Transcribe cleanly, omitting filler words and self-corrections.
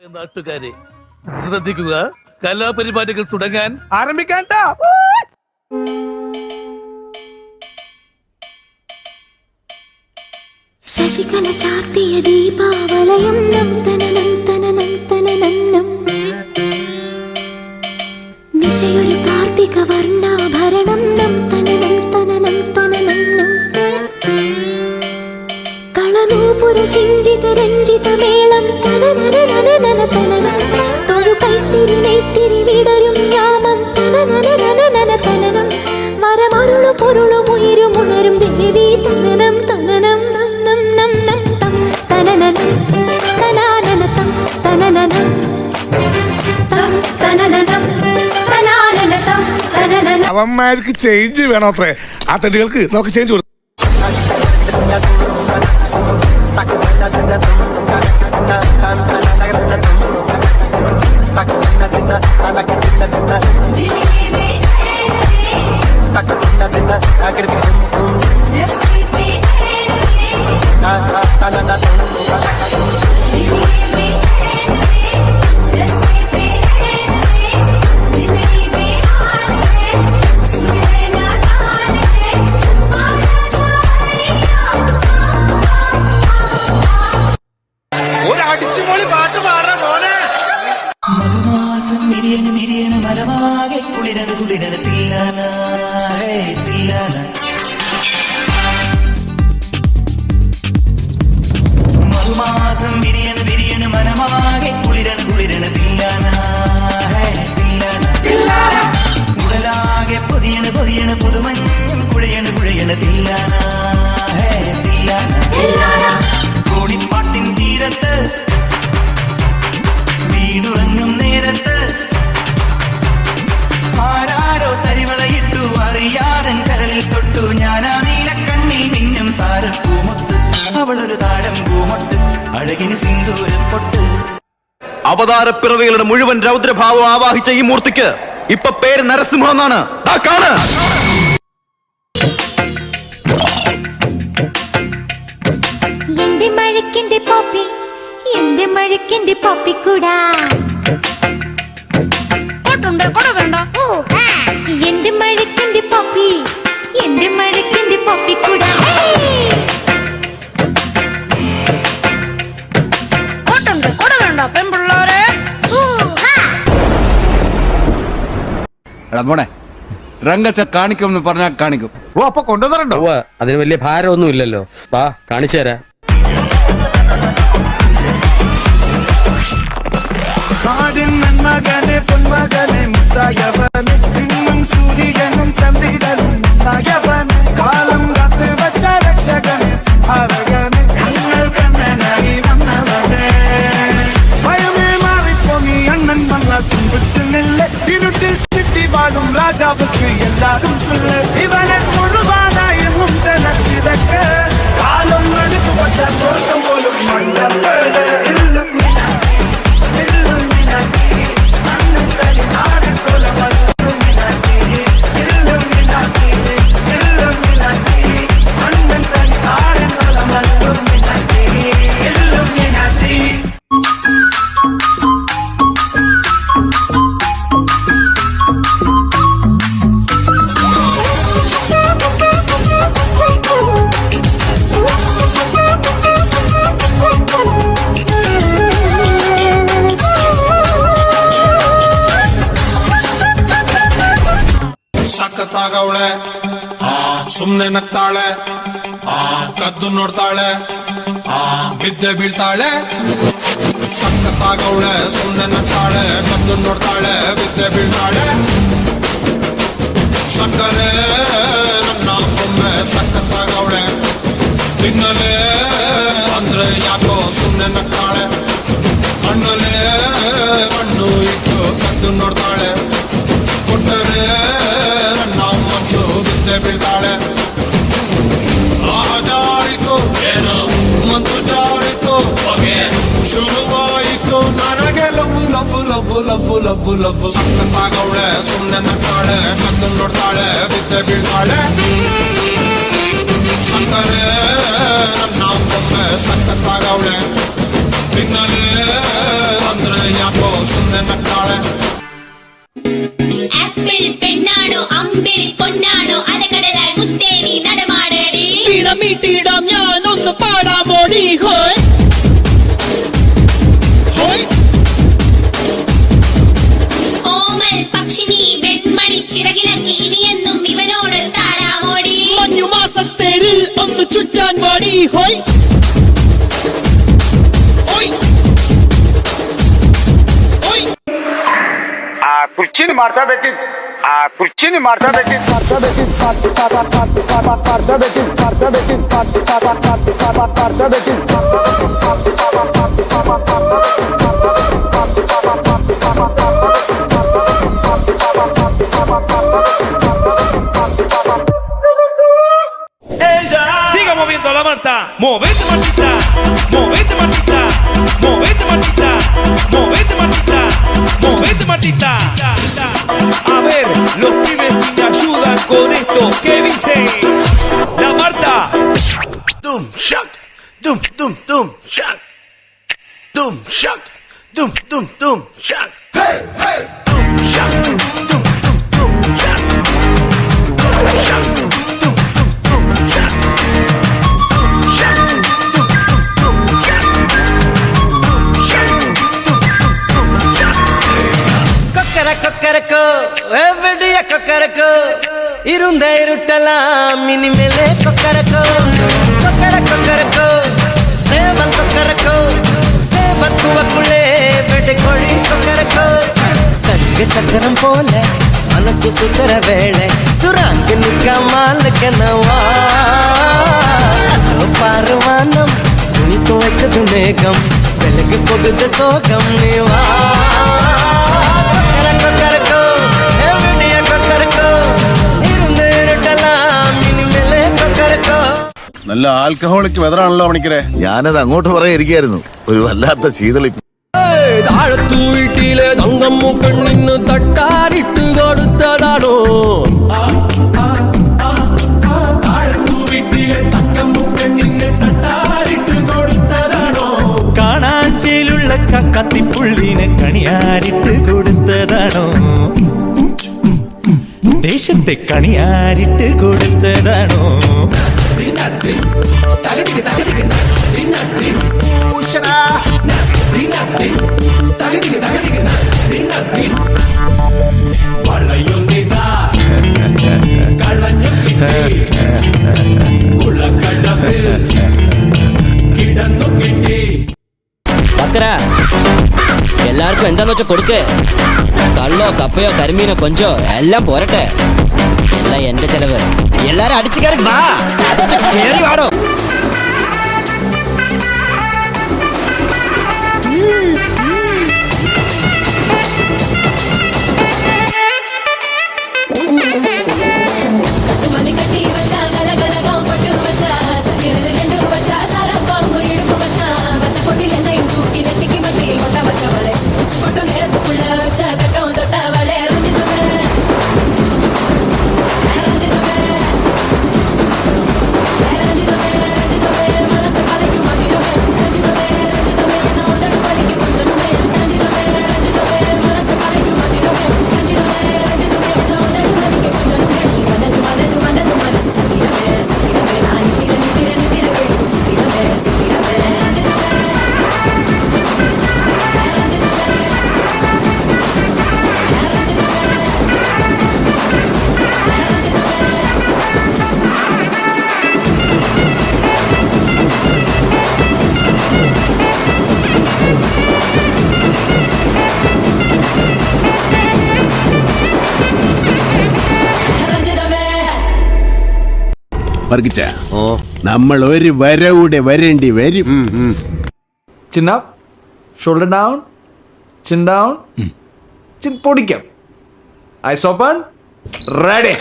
നാട്ടുകാരെ ശ്രദ്ധിക്കുക, കലാപരിപാടികൾ തുടങ്ങാൻ ആരംഭിക്കാൻ. ശശികല ചാർത്തിയ ദീപാവലയം നിശയൊരു കാർത്തിക വർണ്ണാഭരണം കളനൂപുര ശിഞ്ചിത രഞ്ജിത മേളം തൊഴു കൈത്തിരി നെയ്ത്തിരി വിടരും യാമം തനനം മരമരുളു പൊരുളും ഉയരും ഉണരും ദേവി തനനം തനനം അവന്മാർക്ക് ചേഞ്ച് വേണോ അത്രേ. ആ തടികൾക്ക് നമുക്ക് ചേഞ്ച് കൊടുക്കാം. കോടിപ്പാട്ടിൻ തീരത്ത് വീടുറങ്ങും നേരത്ത് ആരാരോ തരിവളയിട്ടു അറിയാതൻ കരളിൽ തൊട്ടു ഞാനാ നീലക്കണ്ണിൽ മിന്നും താരപ്പൂമൊട്ട് അവളൊരു താരം പൂമൊട്ട് അഴകിന് സിന്ദൂരപ്പൊട്ട്. അവതാരപ്പിറവികളുടെ മുഴുവൻ രൗദ്രഭാവം ആവാഹിച്ച ഈ മൂർത്തിക്ക് ഇപ്പൊ പേര് നരസിംഹ എന്നാണ്. എന്റെ മഴക്കിന്റെ പോപ്പിക്കൂടാ എന്റെ മഴക്കിന്റെ പോപ്പി എന്റെ മഴക്കിന്റെ പോപ്പിക്കൂടാ പെൺപിള്ളാരെ മോനെ രംഗച്ച കാണിക്കുമെന്ന് പറഞ്ഞാൽ കാണിക്കും. ഓ അപ്പൊ കൊണ്ടുവന്നിട്ടുണ്ടോ? അതിന് വലിയ ഭാരമൊന്നും ഇല്ലല്ലോ. വാ കാണിച്ചു തരാം. മകനെ പൊന്മകനെ മുത്തായവനെ ഇന്നും സൂര്യനും ചന്ദ്രനും മുത്തായവനെ കാലം കാത്ത് വച്ച രക്ഷകനെ സംഹാരകനെ ഞങ്ങൾ കണ്ണനായി വന്നവനെ ഭയമേ മാറിപ്പോങ്ങി അണ്ണൻ വന്നാൽ തുമ്പുന്നില്ല ഇരുട്ടിൽ ചുറ്റി വാഴും രാജാവുക്ക് എല്ലാരും സുല്ല ഇവനെ മുഴുവാനായി ജനത്തിരക്ക് കാലം എടുത്തു വച്ച സ്വർഗം പോലും ಸಖತ್ತಾಗವಳೆ, ಸುಮ್ನೆ ನಗ್ತಾಳೆ, ಕದ್ದು ನೋಡ್ತಾಳೆ, ಬಿದ್ದೆ ಬೀಳ್ತಾಳೆ. ಸಖತ್ತಾಗವಳೆ, ಸುಮ್ನೆ ನಗ್ತಾಳೆ, ಕದ್ದು ನೋಡ್ತಾಳೆ, ಬಿದ್ದೆ ಬೀಳ್ತಾಳೆ. ಸಕ್ಕರೆ ನನ್ನ ಬೊಮ್ಮೆ ಸಖತ್ತಾಗವಳೆ, ತಿನ್ನಲೆ ಅಂದ್ರೆ ಯಾಕೋ ಸುಮ್ನೆ ನಗ್ತಾಳೆ. ಕಣ್ಣಲೆ ಕಣ್ಣು ಇಟ್ಟು ಕದ್ದು ನೋಡ್ತಾಳೆ, ಕೊಟ್ಟರೆ ನನ್ನ ಮನಸ್ಸು ಬಿದ್ದೆ ಬೀಳ್ತಾಳೆ. ಜಾರಿತು ಏನು ಮತ್ತು ಜಾರಿತು ಹೊಗೆ ಶುರುವಾಯಿತು ನನಗೆ love love love love love love. ಸಖತ್ತಾಗವಳೆ, ಸುಮ್ಮನೆ ನಗ್ತಾಳೆ, ಕದ್ದು ನೋಡ್ತಾಳೆ, ಬಿದ್ದೆ ಬೀಳ್ತಾಳೆ. ಸಕ್ಕರೆ ನನ್ನ ಬೊಮ್ಮೆ ಸಖತ್ತಾಗವಳೆ, ತಿನ್ನಲೆ ಅಂದ್ರೆ സുന്ദര കാളെ ആപ്പിൾ പെണ്ണാണോ അമ്പിളി പൊന്നാണോ അലകടലായി മുത്തേനി നടമാടടി മീട്ടിടാം ഞാൻ ഒന്ന് പാടാമോടി ഹോയ് ഹോയ് ഓമൽ പക്ഷിനി വെൺമണി ചിറകിലക്കി ഇനിയെന്നും ഇവനോട് താടാമോടി മഞ്ഞുമാസത്തേരിൽ ഒന്ന് ചുറ്റാൻ പാടി ഹോയ് ഹോയ് ഹോയ് कुर्ची नहीं मारता बेटी कुर्ची नहीं मारता बेटी Siga moviendo la Marta. Movete, Martita. Movete, Martita. Movete, Martita. Movete, Martita. Movete, Martita. A ver, los pibes si te ayudan con esto. ¿Qué dice? La Marta. Dum shak, dum dum dum shak, dum shak, dum dum dum shak, hey hey, dum shak, dum dum dum shak, dum shak, dum dum dum shak, dum shak, dum dum dum shak, dum shak, dum dum dum shak. Kokkarakko எவ்வடிய Kokkarakko இருந்த இருட்டலாம் இனிமேலே கொக்கரக்கோ கொக்கரக்கோ சேவல் கொக்கரக்கோ சேவல் குவக்குள்ளே வெடி கோழி கொக்கரக்கோ சங்கு சக்கரம் போல மனசு சுத்தர வேளை சுராங்கு நிற்காமலுக்கு நவா பாருவானம் துணி துவைக்குது மேகம் வெளுக்கு பொகுது சோகம் நீவா கொக்கரக்கோ எவ்வடிய கொக்கரக்கோ இருந்து இருட்டலாம் இனிமேலே கொக்கரக்கோ നല്ല ആൽക്കഹോളിക് വെതറാണല്ലോ പണിക്കരെ. ഞാനത് അങ്ങോട്ട് പറയാതിരിക്കായിരുന്നു, ഒരു വല്ലാത്ത ശീതളിപ്പ്. താഴത്തു വീട്ടിലെ തങ്കമ്മു പെണ്ണിന് തട്ടാരിട്ട് കൊടുത്തതാണോ കാണാഞ്ചേലുള്ള കത്തിപ്പുള്ളിനെ കണിയാരിട്ട് കൊടുത്തതാണോ, ദേശത്തെ കണിയാരിട്ട് കൊടുത്തതാണോ? എല്ലാവർക്കും എന്താന്ന് വെച്ചാ കൊടുക്ക്. കള്ളോ കപ്പയോ കരിമീനോ കൊഞ്ചോ എല്ലാം പോരട്ടെ. എല്ലാം എന്റെ ചെലവ്. എല്ലാരും അടിച്ചു കയറി വാ, കേറി വാടോ. വർഗിച്ച നമ്മൾ ഒരു വരവിടെ വരേണ്ടി വരും. Chin up, shoulder down, chin down, chin പൊടിക്കാം. Eyes open, ready.